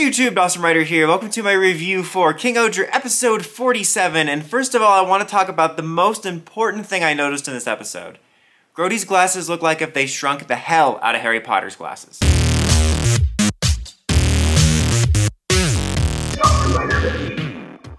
Hey YouTube, Awsama Writer here. Welcome to my review for King-ohger Episode 47, and first of all I want to talk about the most important thing I noticed in this episode. Grody's glasses look like if they shrunk the hell out of Harry Potter's glasses.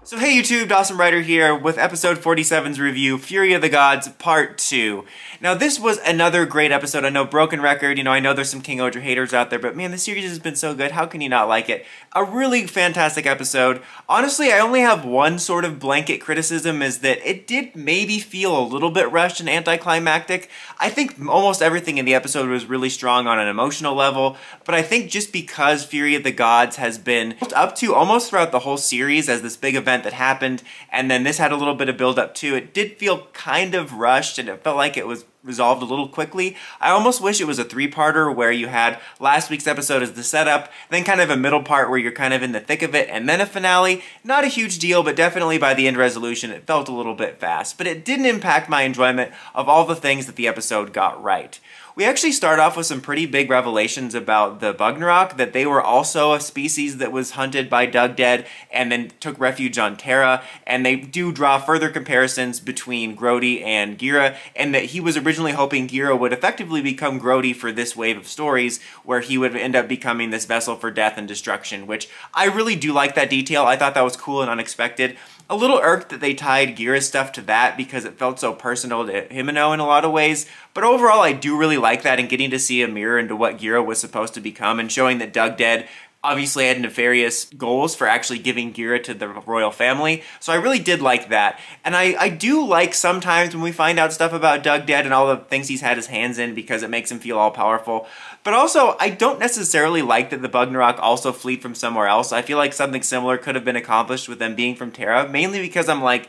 So hey YouTube, Awsama Writer here with episode 47's review, Fury of the Gods Part 2. Now this was another great episode. I know, broken record, I know there's some King-ohger haters out there, but man, the series has been so good, how can you not like it? A really fantastic episode. Honestly, I only have one sort of blanket criticism, is that it did maybe feel a little bit rushed and anticlimactic. I think almost everything in the episode was really strong on an emotional level, but I think just because Fury of the Gods has been built up to almost throughout the whole series as this big event that happened, and then this had a little bit of build up too, it did feel kind of rushed and it felt like it was resolved a little quickly. I almost wish it was a three-parter where you had last week's episode as the setup, then kind of a middle part where you're kind of in the thick of it, and then a finale. Not a huge deal, but definitely by the end resolution it felt a little bit fast. But it didn't impact my enjoyment of all the things that the episode got right. We actually start off with some pretty big revelations about the Bugok, that they were also a species that was hunted by Dugdead and then took refuge on Terra, and they do draw further comparisons between Grody and Gira, and that he was originally hoping Gira would effectively become Grody for this wave of stories, where he would end up becoming this vessel for death and destruction, which I really do like that detail. I thought that was cool and unexpected. A little irked that they tied Gira's stuff to that because it felt so personal to Himeno in a lot of ways, but overall I do really like that, and getting to see a mirror into what Gira was supposed to become and showing that Dugdead obviously had nefarious goals for actually giving Gira to the royal family. So I really did like that. And I do like sometimes when we find out stuff about Dugdead and all the things he's had his hands in, because it makes him feel all powerful. But also, I don't necessarily like that the Bugok also fleed from somewhere else. I feel like something similar could have been accomplished with them being from Terra, mainly because I'm like,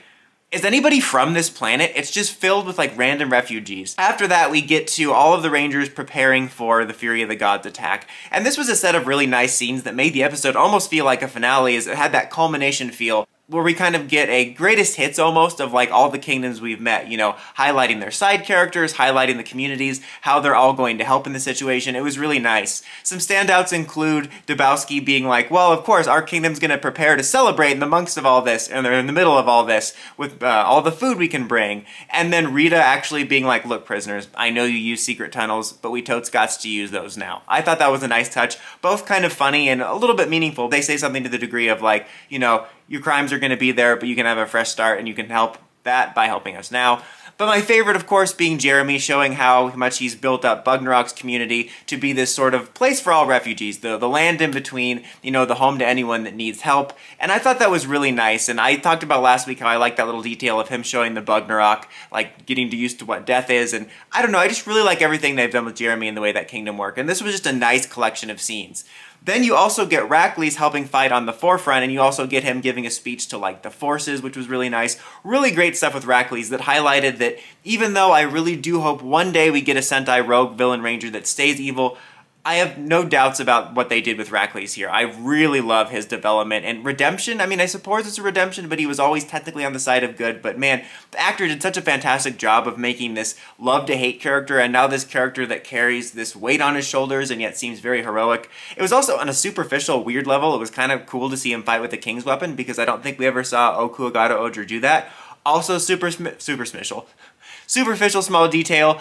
is anybody from this planet? It's just filled with like random refugees. After that, we get to all of the Rangers preparing for the Fury of the Gods attack. And this was a set of really nice scenes that made the episode almost feel like a finale, as it had that culmination feel, where we kind of get a greatest hits almost of like all the kingdoms we've met, highlighting their side characters, highlighting the communities, how they're all going to help in the situation. It was really nice. Some standouts include Dubowski being like, well, of course, our kingdom's gonna prepare to celebrate in the amongst of all this, and they're in the middle of all this, with all the food we can bring. And then Rita actually being like, look, prisoners, I know you use secret tunnels, but we totes gots to use those now. I thought that was a nice touch, both kind of funny and a little bit meaningful. They say something to the degree of like, your crimes are going to be there, but you can have a fresh start, and you can help that by helping us now. But my favorite, of course, being Jeremy, showing how much he's built up Bugok's community to be this sort of place for all refugees, the land in between, the home to anyone that needs help. And I thought that was really nice, and I talked about last week how I like that little detail of him showing the Bugok, like getting used to what death is, and I don't know, I just really like everything they've done with Jeremy and the way that kingdom worked, and this was just a nice collection of scenes. Then you also get Rackley's helping fight on the forefront, and you also get him giving a speech to like the forces, which was really nice. Really great stuff with Rackley's that highlighted that even though I really do hope one day we get a Sentai rogue villain ranger that stays evil, I have no doubts about what they did with Rackley's here. I really love his development and redemption. I mean, I suppose it's a redemption, but he was always technically on the side of good. But man, the actor did such a fantastic job of making this love-to-hate character, and now this character that carries this weight on his shoulders and yet seems very heroic. It was also on a superficial, weird level. It was kind of cool to see him fight with the King's weapon, because I don't think we ever saw Ohsama do that. Also superficial small detail,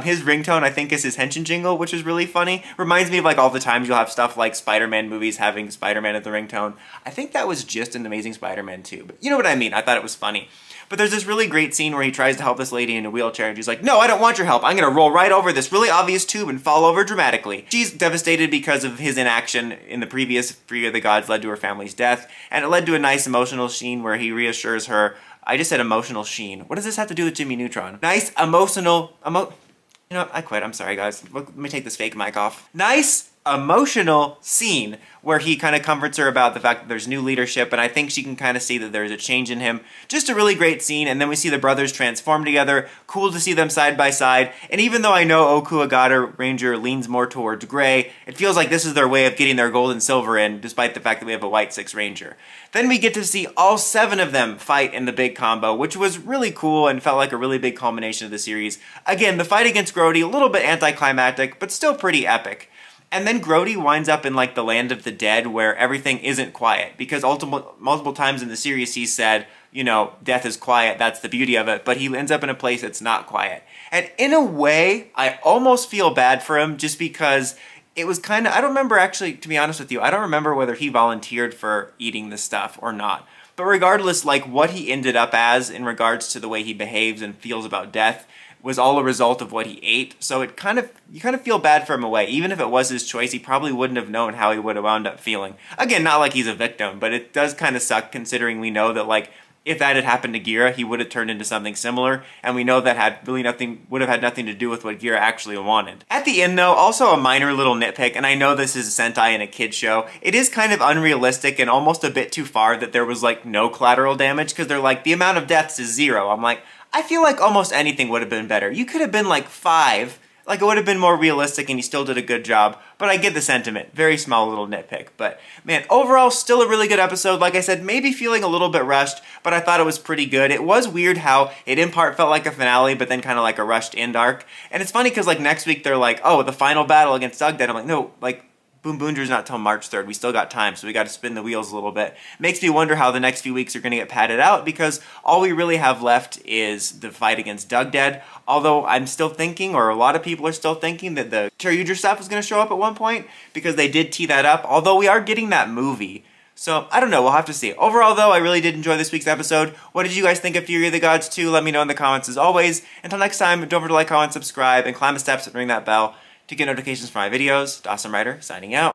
his ringtone I think is his henshin jingle, which is really funny. Reminds me of like all the times you'll have stuff like Spider-Man movies having Spider-Man at the ringtone. I think that was just in Amazing Spider-Man 2, but you know what I mean. I thought it was funny. But there's this really great scene where he tries to help this lady in a wheelchair, and she's like, no, I don't want your help. I'm gonna roll right over this really obvious tube and fall over dramatically. She's devastated because of his inaction in the previous Fury of the Gods led to her family's death, and it led to a nice emotional scene where he reassures her. I just said emotional sheen. What does this have to do with Jimmy Neutron? Nice emotional, I quit. I'm sorry, guys. Let me take this fake mic off. Nice emotional scene where he kind of comforts her about the fact that there's new leadership, and I think she can kind of see that there's a change in him. Just a really great scene, and then we see the brothers transform together. Cool to see them side by side, and even though I know Ohsama Ranger leans more towards gray, it feels like this is their way of getting their gold and silver in, despite the fact that we have a white 6 Ranger. Then we get to see all 7 of them fight in the big combo, which was really cool and felt like a really big culmination of the series. Again, the fight against Grody, a little bit anticlimactic, but still pretty epic. And then Grody winds up in like the land of the dead where everything isn't quiet, because multiple times in the series he said, you know, death is quiet, that's the beauty of it, but he ends up in a place that's not quiet. And in a way, I almost feel bad for him just because it was kind of, I don't remember actually, to be honest with you, I don't remember whether he volunteered for eating this stuff or not. But regardless, like what he ended up as in regards to the way he behaves and feels about death was all a result of what he ate. So you kind of feel bad for him away. Even if it was his choice, he probably wouldn't have known how he would have wound up feeling. Again, not like he's a victim, but it does kind of suck considering we know that like if that had happened to Gira, he would have turned into something similar, and we know that would have had nothing to do with what Gira actually wanted. At the end though, also a minor little nitpick, and I know this is a Sentai and a kid show, it is kind of unrealistic and almost a bit too far that there was like no collateral damage, because they're like, the amount of deaths is 0. I'm like, I feel like almost anything would have been better. You could have been like 5, like it would have been more realistic and you still did a good job, but I get the sentiment. Very small little nitpick, but man, overall still a really good episode. Like I said, maybe feeling a little bit rushed, but I thought it was pretty good. It was weird how it in part felt like a finale, but then kind of like a rushed end arc. And it's funny because like next week they're like, oh, the final battle against Dugdead. I'm like, no, like Boom Boonger's not till March 3rd. We still got time, so we got to spin the wheels a little bit. Makes me wonder how the next few weeks are going to get padded out, because all we really have left is the fight against Dugdead. Although I'm still thinking, or a lot of people are still thinking, that the Terra stuff is going to show up at one point, because they did tee that up, although we are getting that movie. So, I don't know, we'll have to see. Overall, though, I really did enjoy this week's episode. What did you guys think of Fury of the Gods 2? Let me know in the comments as always. Until next time, don't forget to like, comment, subscribe, and climb the steps and ring that bell to get notifications for my videos. Awesome Rider, signing out.